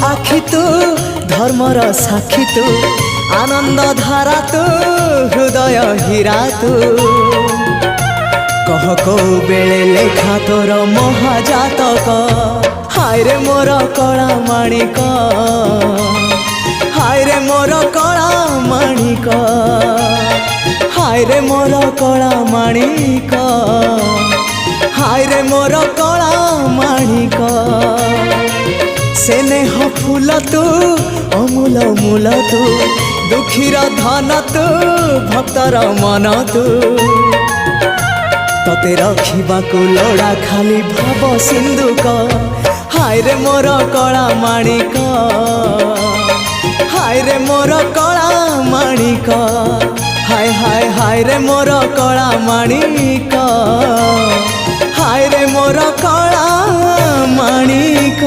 आखि तू धर्मर साक्षी तू आनंद धारा तू हृदय हीरा तू कह को बेले लेखा तोर महाजातक हाय रे मोर कला माणिक हाय रे मोर कला माणिक हाय रे मोर कला माणिक हाय रे मोर कला माणिक स्नेह फूल तू अमूल मूल तू दुखीर धन तू भक्तर मन तू तते रखिबाकू लोड़ा खाली भाव सिंधुक हाय रे मोर कला माणिक हाय रे मोर कला माणिक हाय हाय हाय रे मोर कला माणिक हाय रे मोर कला माणिक।